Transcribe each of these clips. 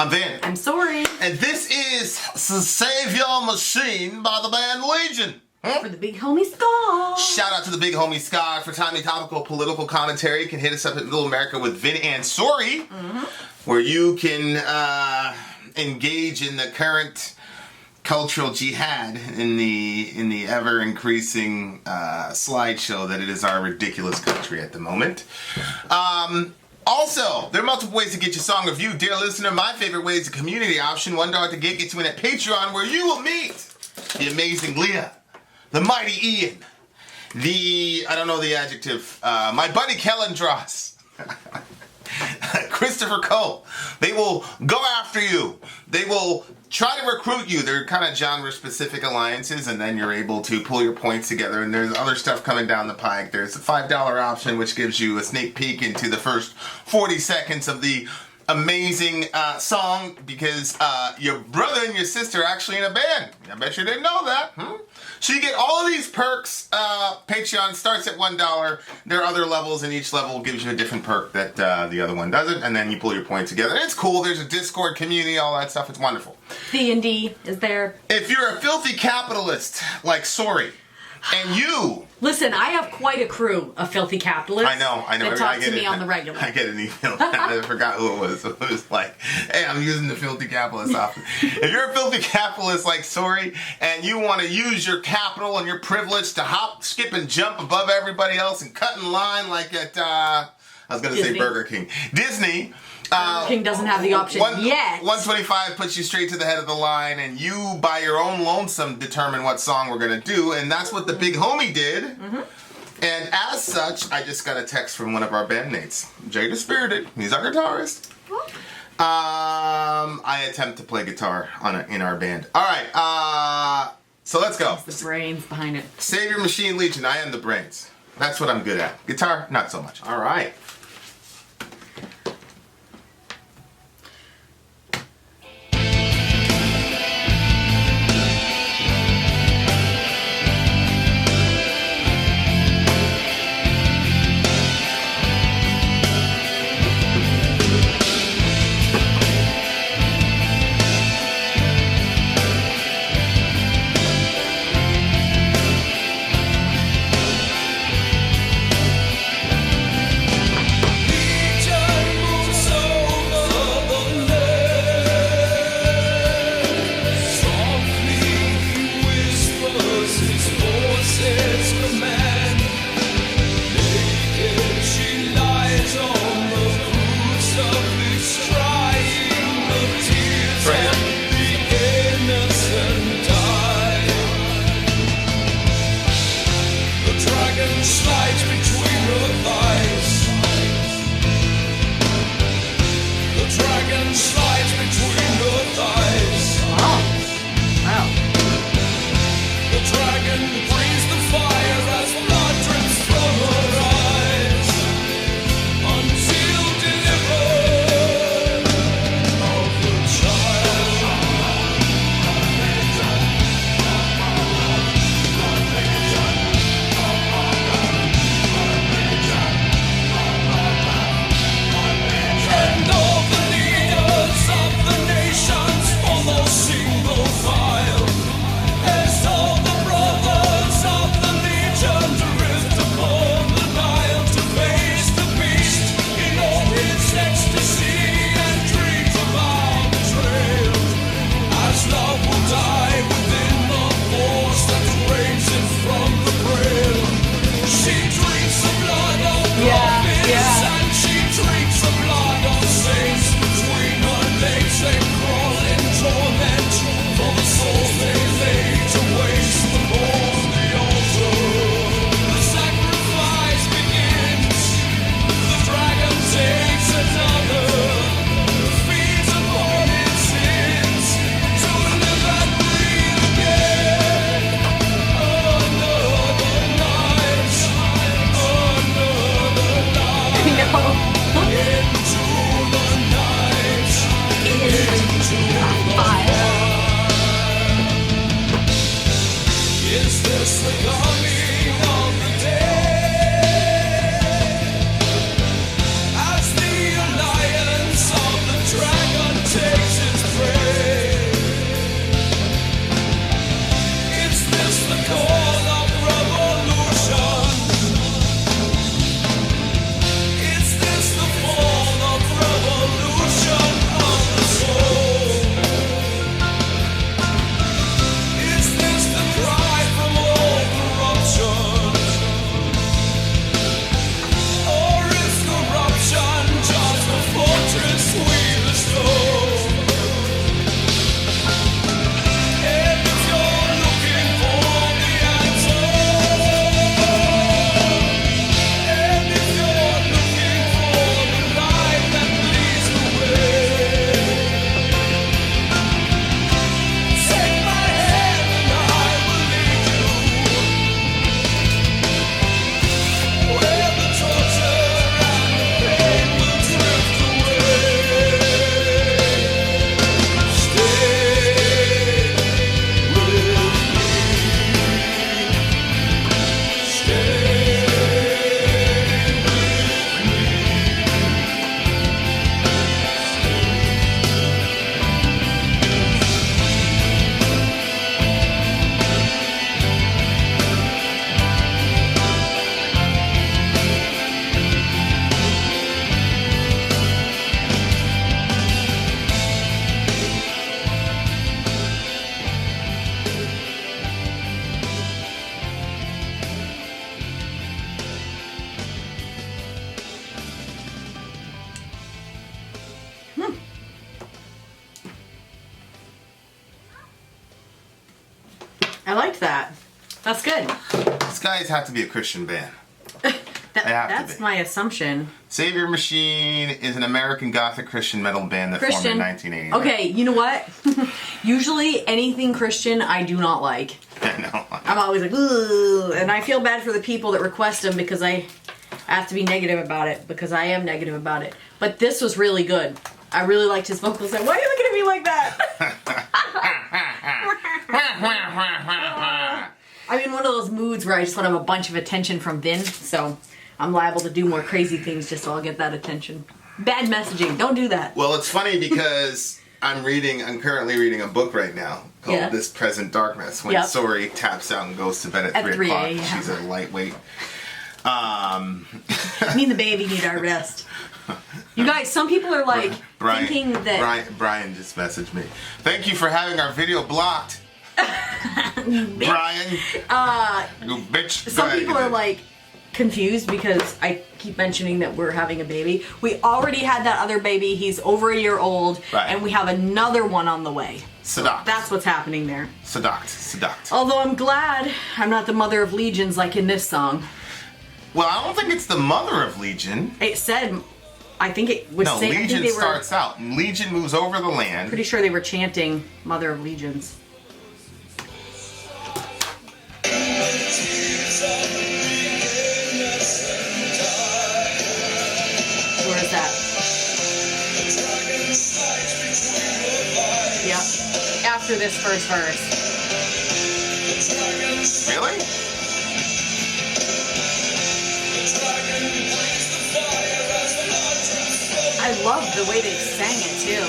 I'm Vin. I'm Sori. And this is Saviour Machine by the band Legion. For the big homie Scar. Shout out to the big homie Scar for timely topical political commentary. You can hit us up at Middle America with Vin and Sori, where you can engage in the current cultural jihad in the ever increasing slideshow that it is our ridiculous country at the moment. Also, there are multiple ways to get your song reviewed. Dear listener, my favorite way is the community option. $1 to gets you in at Patreon, where you will meet the amazing Leah, the mighty Ian, I don't know the adjective, my buddy Kellen Dross, Christopher Cole. They will go after you. They will try to recruit you. They're kind of genre-specific alliances, and then you're able to pull your points together, and there's other stuff coming down the pike. There's a $5 option, which gives you a sneak peek into the first 40 seconds of the amazing song, because your brother and your sister are actually in a band. I bet you didn't know that. So you get all of these perks. Patreon starts at $1. There are other levels, and each level gives you a different perk that the other one doesn't, and then you pull your points together. And it's cool. There's a Discord community, all that stuff. It's wonderful. D&D is there. If you're a filthy capitalist like Sori, and you... Listen, I have quite a crew of filthy capitalists. I know. That talk to me on the regular. I get an email. I forgot who it was. It was like, hey, I'm using the filthy capitalist option. If you're a filthy capitalist like Sori, and you want to use your capital and your privilege to hop, skip, and jump above everybody else and cut in line like at, I was going to say Burger King. Disney... Burger King doesn't have the option yet. 125 puts you straight to the head of the line, and you, by your own lonesome, determine what song we're going to do, and that's what the big homie did. And as such, I just got a text from one of our bandmates, Jay the Spirited. He's our guitarist. I attempt to play guitar in our band. All right, so let's go. It's the brains behind it. Saviour Machine Legion, I am the brains. That's what I'm good at. Guitar, not so much. All right. I liked that. That's good. These guys have to be a Christian band. That's my assumption. Saviour Machine is an American Gothic Christian metal band that formed in 1980. Okay, you know what? Usually anything Christian I do not like. I know. I'm always like, ooh, and I feel bad for the people that request them because I have to be negative about it, because I am negative about it. But this was really good. I really liked his vocals. Like, why are you looking at me like that? I'm in one of those moods where I just want to have a bunch of attention from Vin, so I'm liable to do more crazy things just so I'll get that attention. Bad messaging. Don't do that. Well, it's funny because I'm currently reading a book right now called This Present Darkness, when Sori taps out and goes to bed at 3 o'clock. Yeah. She's a lightweight. Me and the baby need our rest. You guys, some people are like thinking that... Brian just messaged me. Thank you for having our video blocked. Brian. You bitch. Some people are like confused because I keep mentioning that we're having a baby. We already had that other baby. He's over a year old. Right. And we have another one on the way. Sadocked. That's what's happening there. Sadocked. Although I'm glad I'm not the mother of legions like in this song. Well, I don't think it's the mother of Legion. It said... I think it was saying... No, Legion starts out. Legion moves over the land. Pretty sure they were chanting Mother of Legions. Where is that? Yep. After this first verse. Really? I love the way they sang it too.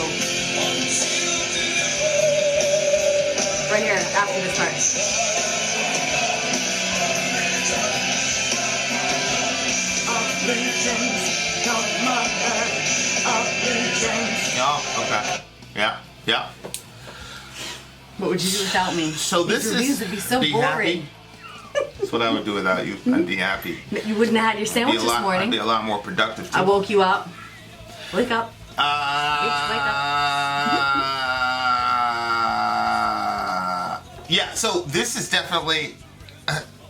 Right here, after this part. Oh, okay. Yeah. What would you do without me? So These reviews would be so boring. Happy. That's what I would do without you. I'd be happy. You wouldn't have had your sandwich this morning. I'd be a lot more productive too. I woke you up. Wake up. Wake up. Yeah, so this is definitely...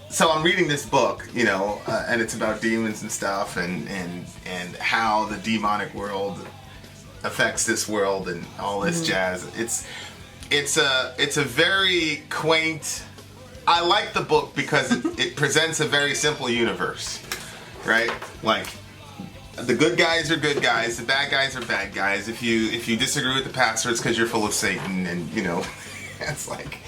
So I'm reading this book, and it's about demons and stuff, and how the demonic world affects this world and all this jazz. It's a very quaint... I like the book because it presents a very simple universe, right? Like, the good guys are good guys, the bad guys are bad guys. If you disagree with the pastor, it's because you're full of Satan, and it's like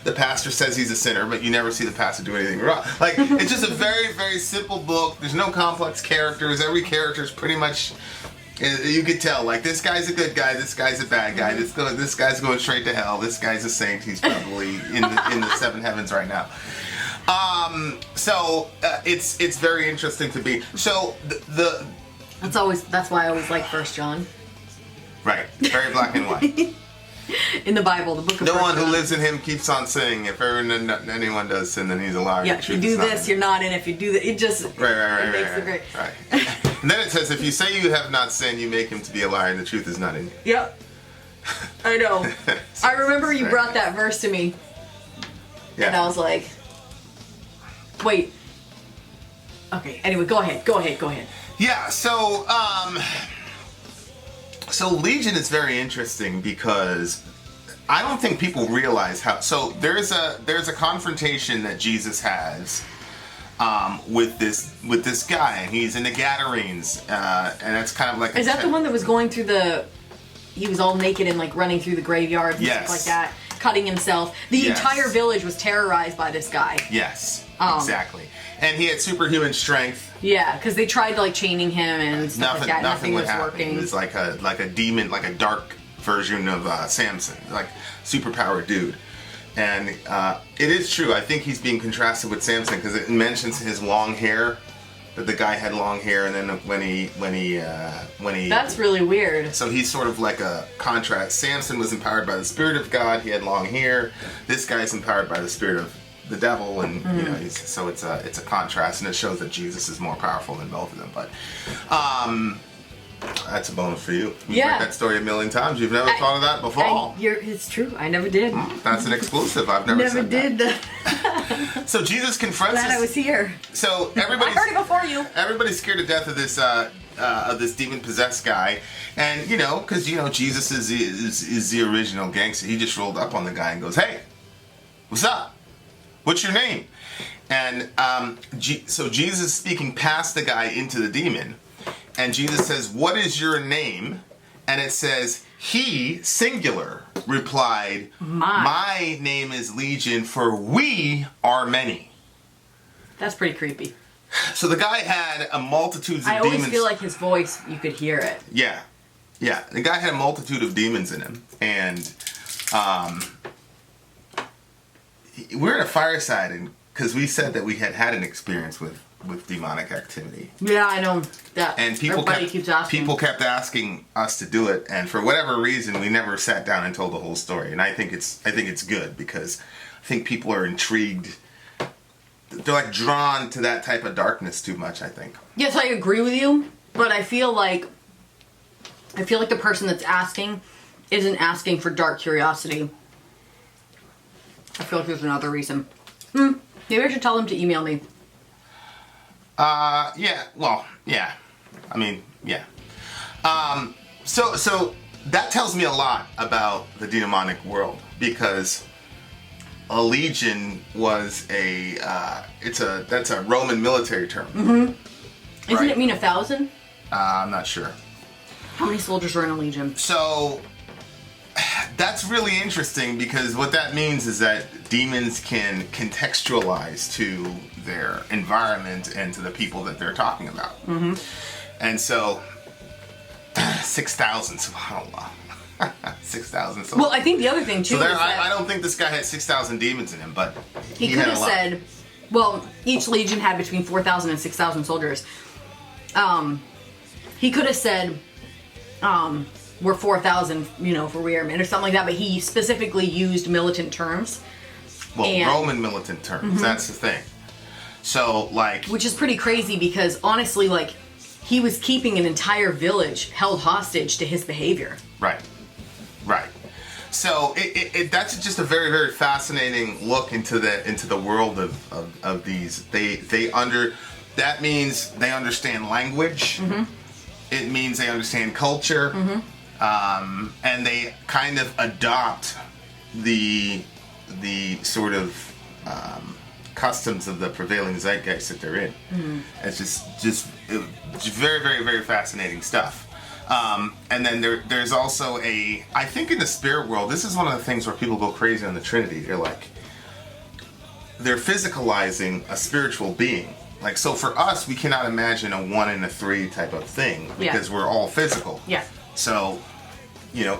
the pastor says he's a sinner, but you never see the pastor do anything wrong. Like, it's just a very, very simple book. There's no complex characters. Every character is pretty much, you could tell, like, this guy's a good guy, this guy's a bad guy, this guy's going straight to hell, this guy's a saint, he's probably in the seven heavens right now. It's very interesting to be. So that's why I always like 1 John. Right, very black and white. In the Bible, the book of No 1 one who John. lives in him keeps on sinning. If anyone does sin, then he's a liar. Yeah, if you do this, you're not, and if you do that, it just right, makes it great. Right. And then it says, if you say you have not sinned, you make him to be a liar, and the truth is not in you. Yep. I know. I remember you brought that verse to me, and I was like, wait. Okay, anyway, go ahead. Yeah, so Legion is very interesting because I don't think people realize how. So there's a confrontation that Jesus has with this guy, and he's in the Gadarenes, and that's kind of like. Is that the one that was going through the? He was all naked and like running through the graveyard and stuff like that, cutting himself. The entire village was terrorized by this guy. Yes, exactly. And he had superhuman strength. Yeah, because they tried like chaining him and stuff like that. Nothing was working. He was like a demon, like a dark version of Samson, like superpowered dude. And it is true. I think he's being contrasted with Samson because it mentions his long hair. That the guy had long hair, and then when he that's really weird. So he's sort of like a contrast. Samson was empowered by the Spirit of God. He had long hair. This guy's empowered by the Spirit of the devil, and so it's a contrast, and it shows that Jesus is more powerful than both of them. But That's a bonus for you. You've Yeah. heard that story a million times. You've never thought of that before. It's true. I never did. That's an exclusive. I've never said did. that. So Jesus confronts Glad I was here. So I everybody's heard it before you. everybody's scared to death of this demon possessed guy, and because Jesus is the original gangster. He just rolled up on the guy and goes, "Hey, what's up? What's your name?" And so Jesus is speaking past the guy into the demon, and Jesus says, "What is your name?" And it says, "He, singular, replied, My name is Legion, for we are many." That's pretty creepy. So the guy had a multitude of demons. I always feel like his voice, you could hear it. Yeah. The guy had a multitude of demons in him, and we're at a fireside, and because we said that we had an experience with demonic activity. Yeah, I know that. And keeps asking. people kept asking us to do it, and for whatever reason, we never sat down and told the whole story. And I think it's good, because I think people are intrigued. They're like drawn to that type of darkness too much, I think. Yes, I agree with you, but I feel like the person that's asking isn't asking for dark curiosity. I feel like there's another reason. Maybe I should tell them to email me. Yeah. Well, yeah. I mean, yeah. So that tells me a lot about the demonic world, because a legion was that's a Roman military term. Mm-hmm. Isn't it mean 1,000? I'm not sure. How many soldiers are in a legion? So that's really interesting, because what that means is that demons can contextualize to their environment and to the people that they're talking about. Mm-hmm. And so 6,000, subhanAllah. 6,000 soldiers. Well, I think the other thing too. So I don't think this guy had 6,000 demons in him, but he could have said, well, each legion had between 4,000 and 6,000 soldiers. He could have said, we're 4,000, for we are men, or something like that, but he specifically used militant terms. Well, Roman militant terms, mm-hmm. That's the thing. So, which is pretty crazy, because honestly, he was keeping an entire village held hostage to his behavior. Right. So that's just a very, very fascinating look into the world of these. That means they understand language. Mm-hmm. It means they understand culture. Mm-hmm. And they kind of adopt the sort of customs of the prevailing zeitgeist that they're in. Mm-hmm. It's just very, very, very fascinating stuff. And then there's also I think in the spirit world, this is one of the things where people go crazy on the Trinity. They're physicalizing a spiritual being. So for us, we cannot imagine a 1 and a 3 type of thing, because we're all physical. Yeah. So,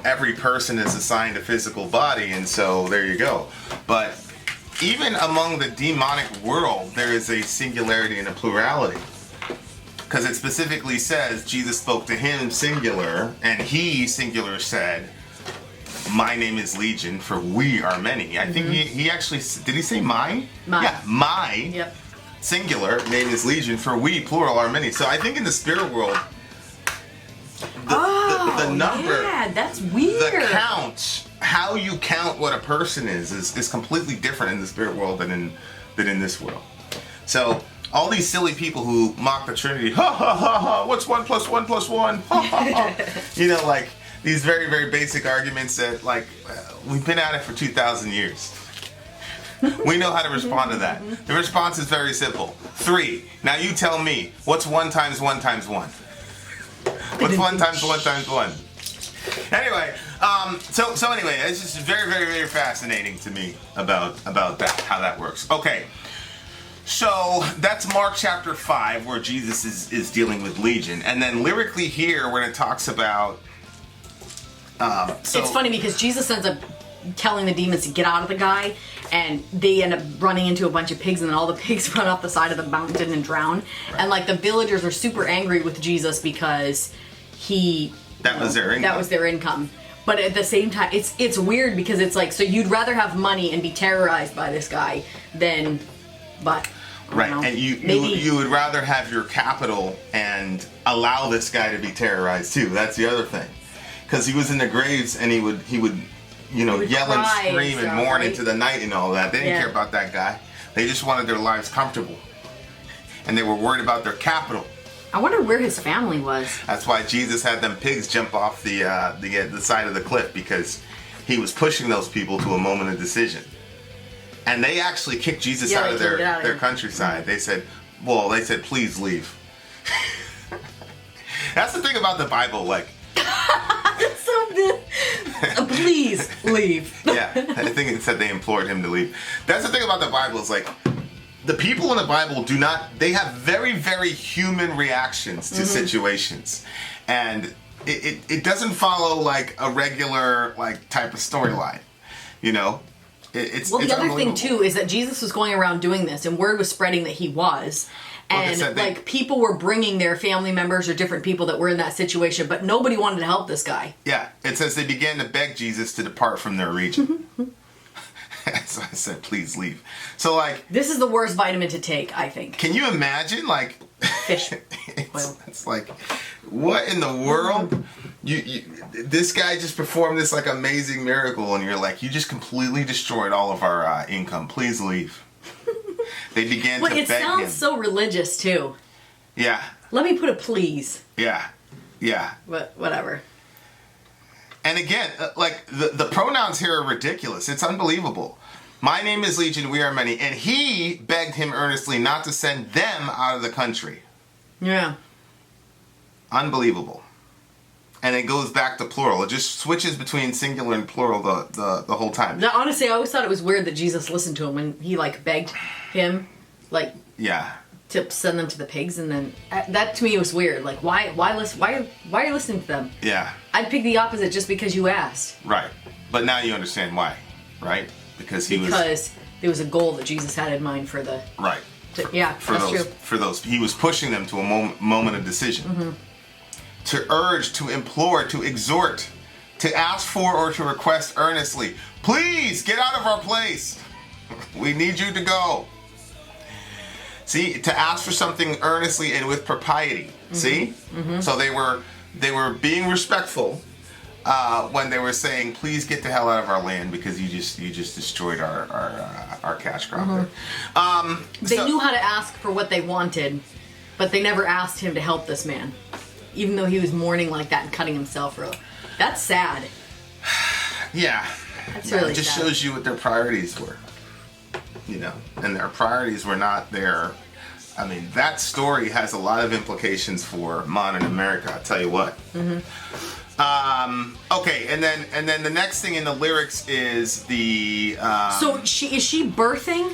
every person is assigned a physical body, and so there you go. But even among the demonic world, there is a singularity and a plurality. Because it specifically says Jesus spoke to him singular, and he singular said, "My name is Legion, for we are many." I think he actually, did he say my? My. Yeah, my. Yep. Singular name is Legion, for we, plural, are many. So I think in the spirit world, the number, that's weird. The count, how you count what a person is completely different in the spirit world than in this world. So all these silly people who mock the Trinity, ha ha ha ha, what's 1 + 1 + 1? Ha ha ha. These very, very basic arguments that we've been at it for 2,000 years. We know how to respond to that. The response is very simple. 3. Now you tell me, what's 1 × 1 × 1? What's 1 × 1 × 1? Anyway, so anyway, it's just very, very, very fascinating to me about that, how that works. Okay, so that's Mark chapter 5, where Jesus is dealing with Legion, and then lyrically here, when it talks about, it's funny because Jesus ends up telling the demons to get out of the guy, and they end up running into a bunch of pigs, and then all the pigs run up the side of the mountain and drown. Right. And the villagers are super angry with Jesus because that was their income. That was their income. But at the same time, it's weird, because it's so you'd rather have money and be terrorized by this guy than, but. Right, know. and Maybe. you would rather have your capital and allow this guy to be terrorized too. That's the other thing, because he was in the graves and he would yell and cry and scream and stuff, mourn right? into the night and all that. They didn't care about that guy. They just wanted their lives comfortable, and they were worried about their capital. I wonder where his family was. That's why Jesus had them pigs jump off the side of the cliff, because he was pushing those people to a moment of decision. And they actually kicked Jesus out of their countryside. Mm-hmm. They said, please leave. That's the thing about the Bible, like. That's so good. Please leave. Yeah, I think it said they implored him to leave. That's the thing about the Bible, is like, the people in the Bible they have very, very human reactions to situations. And it doesn't follow like a regular like type of storyline, you know? It's the other thing unbelievable. too is that Jesus was going around doing this, and word was spreading that he was. And like people were bringing their family members or different people that were in that situation, but nobody wanted to help this guy. Yeah, it says they began to beg Jesus to depart from their region. So I said, please leave. So like, this is the worst vitamin to take, I think. can you imagine like Fish oil. it's like, what in the world? You this guy just performed this like amazing miracle, and you're like, you just completely destroyed all of our income. Please leave. They began to beg him. It sounds so religious too. Yeah. Let me put a please. Yeah. But whatever. And again, like the pronouns here are ridiculous. It's unbelievable. My name is Legion, we are many. And he begged him earnestly not to send them out of the country. Yeah. Unbelievable. And it goes back to plural. It just switches between singular and plural the whole time. Now, honestly, I always thought it was weird that Jesus listened to him when he like begged him, like, Yeah. to send them to the pigs, and then that to me was weird. Like, why listen? Why are you listening to them? Yeah. I'd pick the opposite just because you asked. Right. But now you understand why, right? Because there was a goal that Jesus had in mind for the. Right. That's true. For those, he was pushing them to a moment of decision. Mm-hmm. To urge, to implore, to exhort, to ask for, or to request earnestly. Please get out of our place. We need you to go. See, to ask for something earnestly and with propriety. Mm-hmm. See, so they were being respectful when they were saying, "Please get the hell out of our land because you just destroyed our cash crop." Mm-hmm. They knew how to ask for what they wanted, but they never asked him to help this man, even though he was mourning like that and cutting himself. That's sad. Yeah, That's really it just sad. shows you what their priorities were. You know, and their priorities were not there. I mean, that story has a lot of implications for modern America. I'll tell you what. Okay, and then the next thing in the lyrics is the. So is she birthing?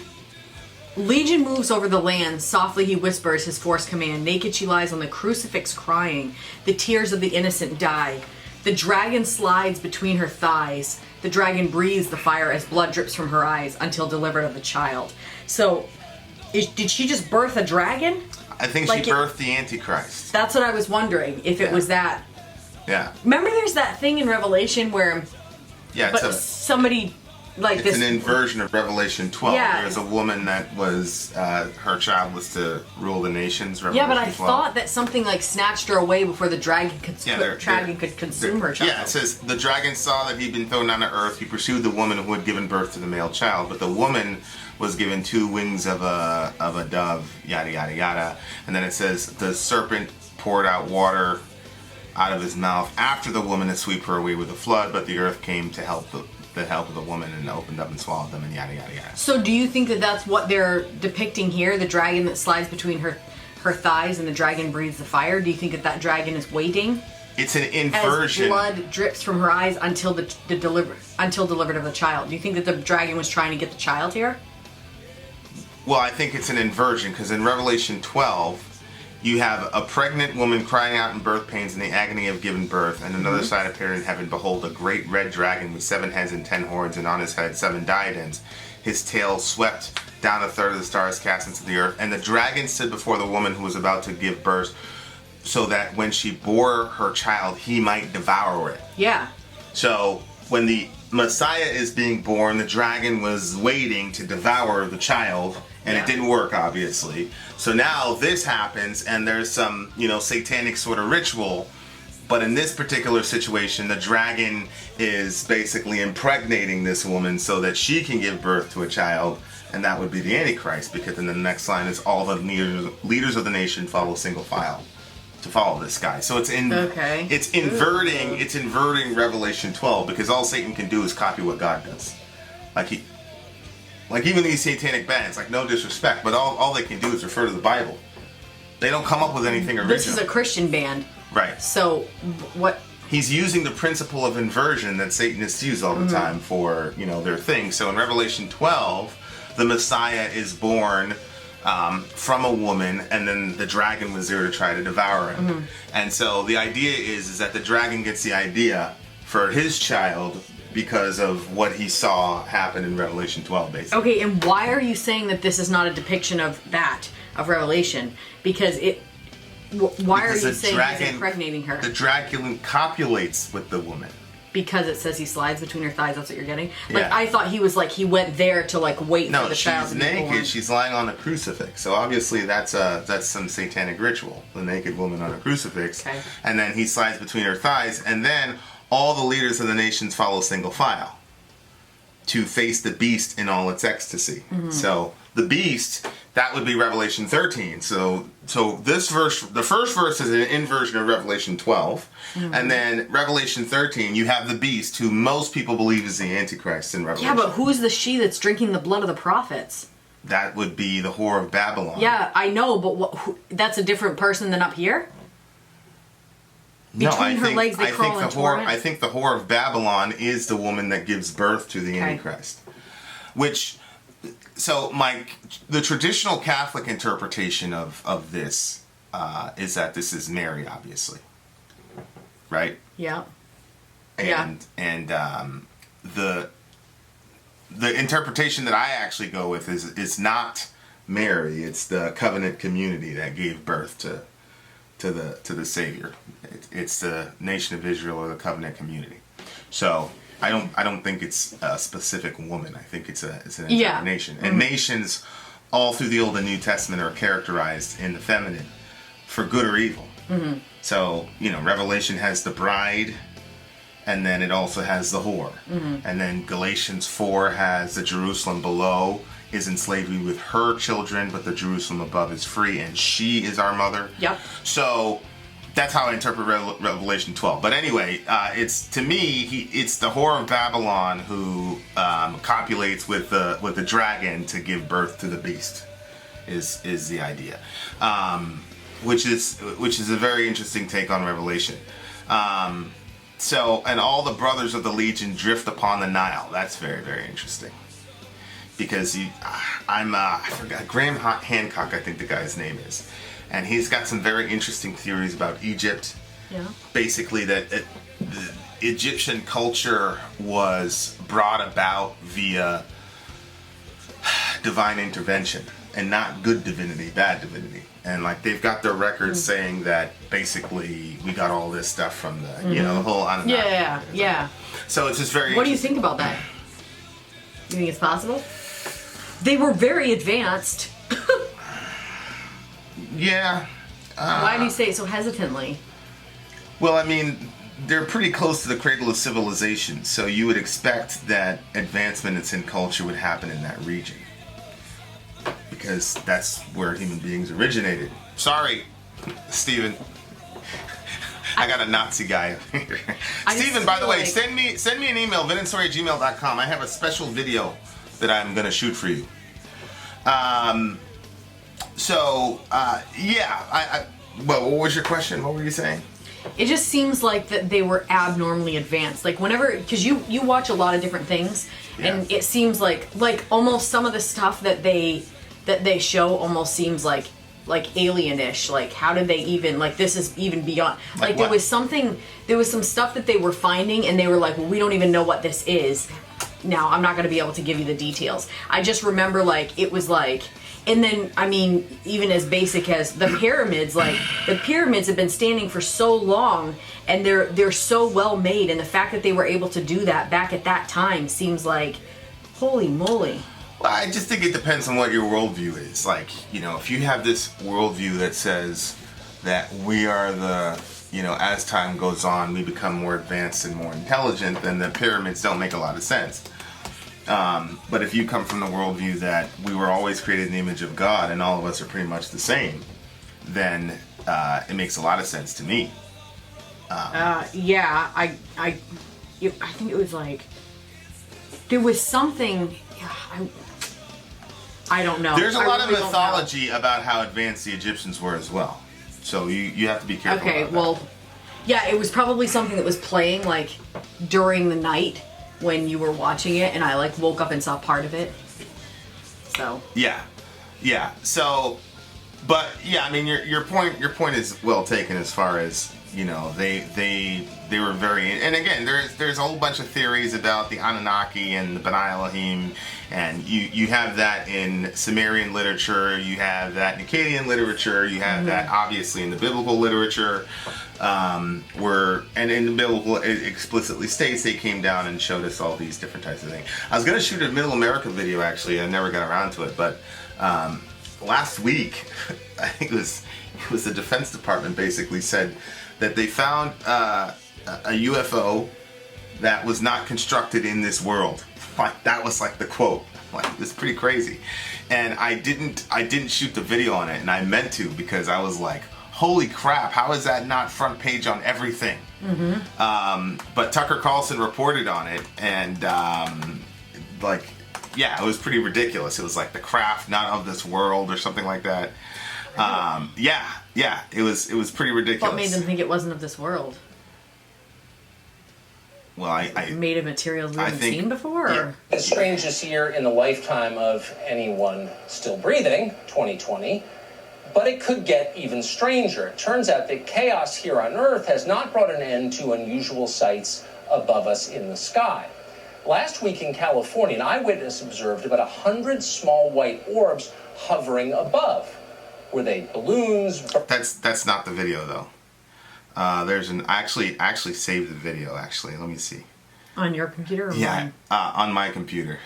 Legion moves over the land. Softly he whispers his forced command. Naked she lies on the crucifix crying. The tears of the innocent die. The dragon slides between her thighs. The dragon breathes the fire as blood drips from her eyes until delivered of the child. So, did she just birth a dragon? I think like she birthed the Antichrist. That's what I was wondering, if it was that. Yeah. Remember there's that thing in Revelation where Yeah, somebody like it's this... an inversion of Revelation 12. Yeah. There's a woman that was, her child was to rule the nations. Yeah, but I 12. thought that something like snatched her away before the dragon could consume her child. Yeah, it says, the dragon saw that he'd been thrown down to earth. He pursued the woman who had given birth to the male child. But the woman was given 2 wings of a dove, yada, yada, yada. And then it says, the serpent poured out water out of his mouth after the woman to sweep her away with a flood. But the earth came to help the help of the woman and opened up and swallowed them and yada, yada, yada. So do you think that that's what they're depicting here? The dragon that slides between her thighs and the dragon breathes the fire? Do you think that dragon is waiting? It's an inversion. As blood drips from her eyes until delivered of the child. Do you think that the dragon was trying to get the child here? Well, I think it's an inversion because in Revelation 12, you have a pregnant woman crying out in birth pains in the agony of giving birth, and another side appeared in heaven. Behold, a great red dragon with 7 heads and 10 horns, and on his head 7 diadems. His tail swept down a third of the stars cast into the earth. And the dragon stood before the woman who was about to give birth, so that when she bore her child, he might devour it. Yeah. So when the Messiah is being born, the dragon was waiting to devour the child and it didn't work, obviously. So now this happens, and there's some, satanic sort of ritual. But in this particular situation, the dragon is basically impregnating this woman so that she can give birth to a child, and that would be the Antichrist, because then the next line is all the leaders of the nation follow single file to follow this guy. So it's inverting Revelation 12, because all Satan can do is copy what God does. Like even these satanic bands, like, no disrespect, but all they can do is refer to the Bible. They don't come up with anything original. This is a Christian band. Right. So, what? He's using the principle of inversion that Satanists use all the time for, their thing. So in Revelation 12, the Messiah is born from a woman, and then the dragon was there to try to devour him. And so the idea is that the dragon gets the idea for his child because of what he saw happen in Revelation 12, basically. Okay, and why are you saying that this is not a depiction of Revelation? Because why are you saying he's impregnating her? The dragon copulates with the woman. Because it says he slides between her thighs, that's what you're getting? Like, I thought he was he went there to wait for the child to be born. No, she's naked, she's lying on a crucifix. So obviously that's some satanic ritual. The naked woman on a crucifix. Okay. And then he slides between her thighs, and then all the leaders of the nations follow single file to face the beast in all its ecstasy. So the beast, that would be Revelation 13. So this verse, the first verse is an inversion of Revelation 12. And then Revelation 13, you have the beast, who most people believe is the Antichrist in Revelation. Yeah, but who's the she that's drinking the blood of the prophets? That would be the whore of Babylon. Yeah, I know, but that's a different person than up here? Between her legs, they crawl in torment? I think the whore of Babylon is the woman that gives birth to the Antichrist. So, Mike, the traditional Catholic interpretation of this is that this is Mary, obviously, right? Yeah. And the interpretation that I actually go with is not Mary; it's the covenant community that gave birth to the Saviour. It's the nation of Israel, or the covenant community. So I don't think it's a specific woman. I think it's an entire nation. And nations all through the Old and New Testament are characterized in the feminine for good or evil. So, Revelation has the bride, and then it also has the whore. And then Galatians 4 has the Jerusalem below is enslaved with her children, but the Jerusalem above is free, and she is our mother. Yep. So that's how I interpret Revelation 12. But anyway, it's to me, it's the whore of Babylon who copulates with the dragon to give birth to the beast. Is the idea, which is a very interesting take on Revelation. So, and all the brothers of the Legion drift upon the Nile. That's very, very interesting. Because I forgot, Graham Hancock, I think the guy's name is. And he's got some very interesting theories about Egypt. Yeah. Basically that the Egyptian culture was brought about via divine intervention, and not good divinity, bad divinity. And they've got their records saying that basically we got all this stuff from the, the whole Anunnaki. Yeah. So it's just very What do you think about that? You think it's possible? They were very advanced. Yeah. Why do you say it so hesitantly? Well, I mean, they're pretty close to the cradle of civilization, so you would expect that advancements in culture would happen in that region. Because that's where human beings originated. Sorry, Stephen. I got a Nazi guy here. Stephen, by the way, send me an email, vinandsori@gmail.com. I have a special video that I'm going to shoot for you. Well, what was your question? What were you saying? It just seems like that they were abnormally advanced. Because you watch a lot of different things, and it seems like almost some of the stuff that they show almost seems like alien-ish. How did they even, this is even beyond, there was some stuff that they were finding, and they were well, we don't even know what this is. Now, I'm not going to be able to give you the details. I just remember, it was and then, I mean, even as basic as the pyramids, the pyramids have been standing for so long, and they're so well made, and the fact that they were able to do that back at that time seems holy moly. I just think it depends on what your worldview is. Like, you know, if you have this worldview that says that we are the, you know, as time goes on, we become more advanced and more intelligent, then the pyramids don't make a lot of sense. But if you come from the worldview that we were always created in the image of God and all of us are pretty much the same, then it makes a lot of sense to me. Yeah, I think it was like there was something. I don't know. There's a lot of really don't mythology about how advanced the Egyptians were as well. So you have to be careful. Okay, about that. well, yeah, it was probably something that was playing like during the night when you were watching it, and I like woke up and saw part of it. So Yeah. So, but yeah, I mean, your point is well taken as far as, you know, they were very, and again, there's a whole bunch of theories about the Anunnaki and the B'nai Elohim, and you have that in Sumerian literature, you have that in Akkadian literature, you have that obviously in the biblical literature, and in the biblical it explicitly states they came down and showed us all these different types of things. I was going to shoot a Middle America video actually, I never got around to it, but last week, I think it was the Defense Department basically said that they found a UFO that was not constructed in this world. Like, that was like the quote. Like, it's pretty crazy. And I didn't shoot the video on it, and I meant to, because I was like, holy crap, how is that not front page on everything? But Tucker Carlson reported on it, and like, yeah, it was pretty ridiculous. It was like the craft not of this world or something like that. Yeah, it was pretty ridiculous. what made them think it wasn't of this world? Well, I Made of materials we haven't think- seen before? yeah. Or? The strangest year in the lifetime of anyone still breathing, 2020, but it could get even stranger. It turns out that chaos here on Earth has not brought an end to unusual sights above us in the sky. Last week in California, an eyewitness observed about 100 small white orbs hovering above. Were they balloons? That's not the video though. There's an I actually saved the video. Actually, let me see. On your computer or Yeah, mine? on my computer.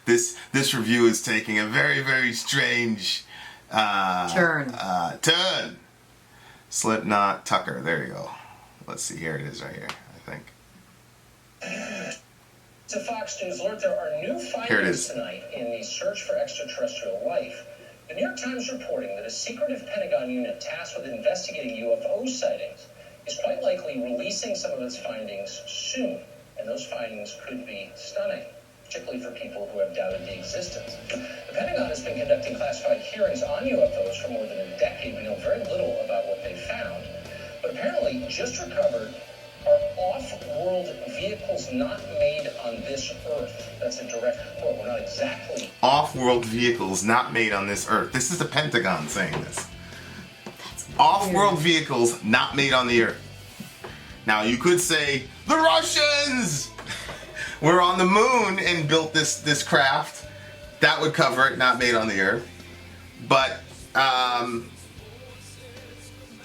This review is taking a very, very strange Turn. turn. Slipknot Tucker. There you go. Let's see. Here it is, right here. I think. To Fox News Alert, there are new Here it findings is. tonight in the search for extraterrestrial life. The New York Times reporting that a secretive Pentagon unit tasked with investigating UFO sightings is quite likely releasing some of its findings soon, and those findings could be stunning, particularly for people who have doubted the existence. The Pentagon has been conducting classified hearings on UFOs for more than a decade. We know very little about what they found, but apparently just recovered are off-world vehicles not made on this Earth. That's a direct quote. We're not exactly... Off-world vehicles not made on this Earth. This is the Pentagon saying this. Off-world vehicles not made on the Earth. Now you could say the Russians were on the moon and built this craft. That would cover it, not made on the Earth. But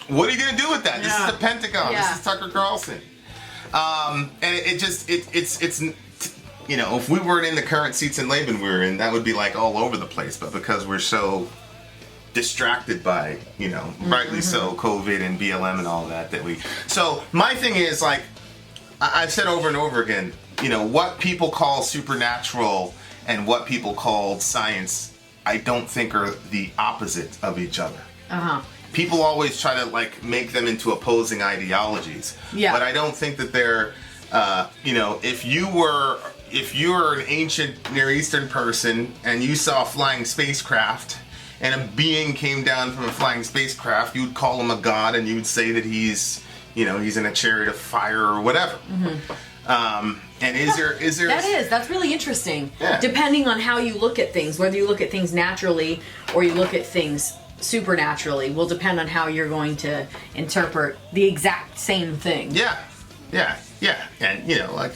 what are you gonna do with that? This is the Pentagon. Yeah. This is Tucker Carlson. And it's you know, if we weren't in the current seats in Laban we were in, that would be like all over the place. But because we're so distracted by, you know, rightly so, COVID and BLM and all that we. So my thing is, like, I've said over and over again, you know, what people call supernatural and what people call science, I don't think are the opposite of each other. People always try to like make them into opposing ideologies. Yeah. But I don't think that they're, you know, if you're an ancient Near Eastern person and you saw a flying spacecraft and a being came down from a flying spacecraft, you'd call him a god and you'd say that he's, you know, he's in a chariot of fire or whatever. And is there? That's really interesting. Yeah. Depending on how you look at things, whether you look at things naturally or you look at things supernaturally, will depend on how you're going to interpret the exact same thing. Yeah. And, you know, like,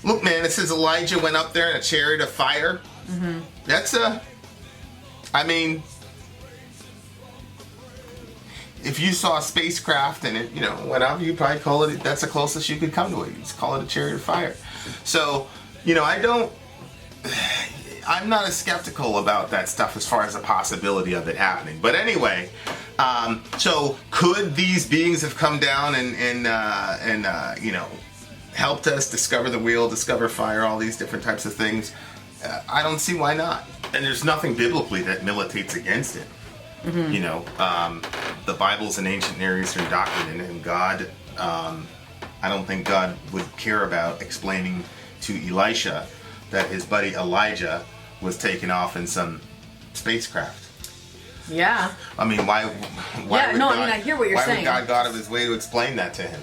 look, man, it says Elijah went up there in a chariot of fire. That's I mean, if you saw a spacecraft and it, you know, went up, you'd probably call it, that's the closest you could come to it. You just call it a chariot of fire. So, you know, I don't I'm not as skeptical about that stuff as far as the possibility of it happening. But anyway, so could these beings have come down and helped us discover the wheel, discover fire, all these different types of things? I don't see why not. And there's nothing biblically that militates against it. Mm-hmm. The Bible's an ancient Near Eastern doctrine, and God, I don't think God would care about explaining to Elisha that his buddy Elijah was taken off in some spacecraft. Yeah. I mean, why yeah, would no, God, I mean, I hear what you're why saying. would God go out of his way to explain that to him?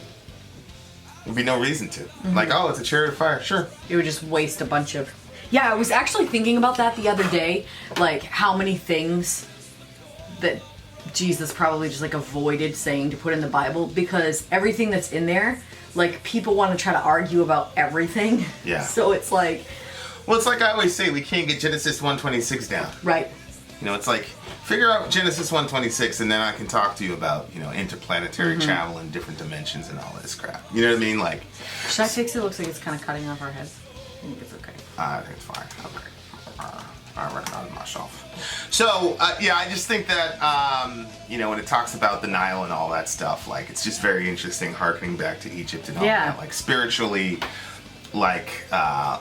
There'd be no reason to. Mm-hmm. Like, oh, it's a chariot of fire, sure. It would just waste a bunch of... Yeah, I was actually thinking about that the other day, like how many things that Jesus probably just like avoided saying to put in the Bible, because everything that's in there, like people want to try to argue about everything. Yeah. So it's like... Well, it's like I always say, we can't get Genesis 1:26 down. Right. It's like, figure out Genesis 1:26 and then I can talk to you about, interplanetary travel and different dimensions and all this crap. You know what I mean? Like... Should I fix it? Looks like it's kind of cutting off our heads. I think it's okay. I think it's fine. Okay. I recognize myself. So, I just think that, when it talks about the Nile and all that stuff, like, it's just very interesting harkening back to Egypt and all that. Like, spiritually, like,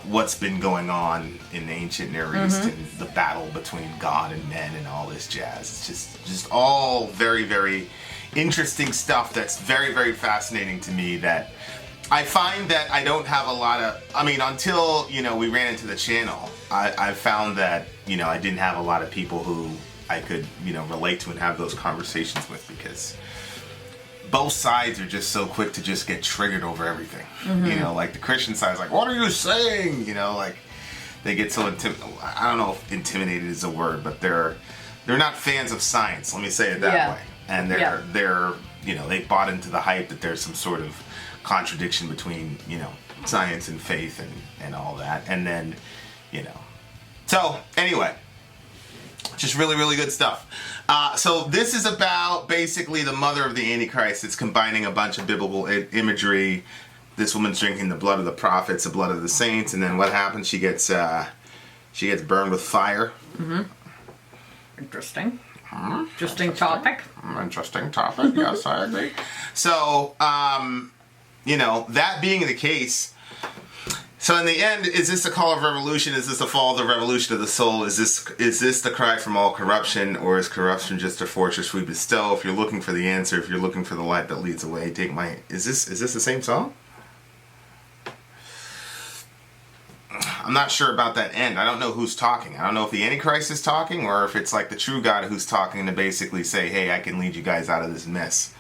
what's been going on in the ancient Near East and the battle between God and men and all this jazz. It's just all very, very interesting stuff that's very, very fascinating to me, that I find that I don't have a lot of... until, we ran into the channel, I found that, I didn't have a lot of people who I could, relate to and have those conversations with, because both sides are just so quick to just get triggered over everything. Like the Christian side is like, what are you saying? Like they get so I don't know if intimidated is a word, but they're not fans of science. Let me say it that way. And they're they bought into the hype that there's some sort of contradiction between science and faith and all that, and then so anyway, just really, really good stuff. So this is about basically the mother of the Antichrist. It's combining a bunch of biblical imagery. This woman's drinking the blood of the prophets, the blood of the saints, and then what happens? She gets burned with fire. Interesting topic. Interesting topic. Yes, I agree. So that being the case, so in the end, is this a call of revolution? Is this the fall of the revolution of the soul? Is this the cry from all corruption, or is corruption just a fortress we bestow? If you're looking for the answer, if you're looking for the light that leads away, take my... Is this the same song? I'm not sure about that end. I don't know who's talking. I don't know if the Antichrist is talking, or if it's like the true God who's talking to basically say, hey, I can lead you guys out of this mess.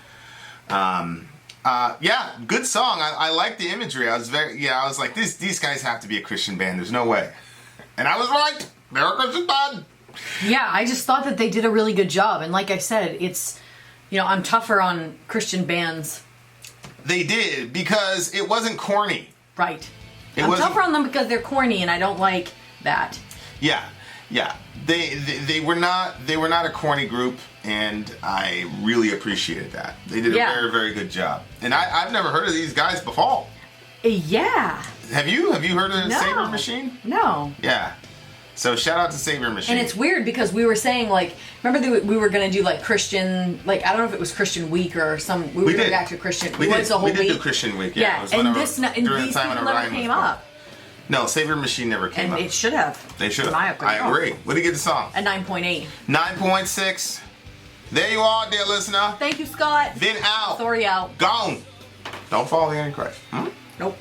Good song. I like the imagery. I was like, these guys have to be a Christian band. There's no way. And I was right. They're a Christian band. Yeah, I just thought that they did a really good job. And like I said, it's, I'm tougher on Christian bands. They did, because it wasn't corny. Right. I'm tougher on them because they're corny, and I don't like that. Yeah. They were not a corny group, and I really appreciated that. They did a very, very good job. And I've never heard of these guys before. Yeah. Have you heard of Saviour Machine? No. Yeah. So shout out to Saviour Machine. And it's weird because we were saying, like, remember we were going to do like Christian, like, I don't know if it was Christian Week or some, we were going back to Christian. We did. Was a whole we did do Christian Week. Yeah. And these people never came up. No, Saviour Machine never came up. And it should have. They should have. I agree. What do you get the song? A 9.8. 9.6. There you are, dear listener. Thank you, Scott. Vin out. Sori out. Gone. Don't follow the Antichrist. Nope.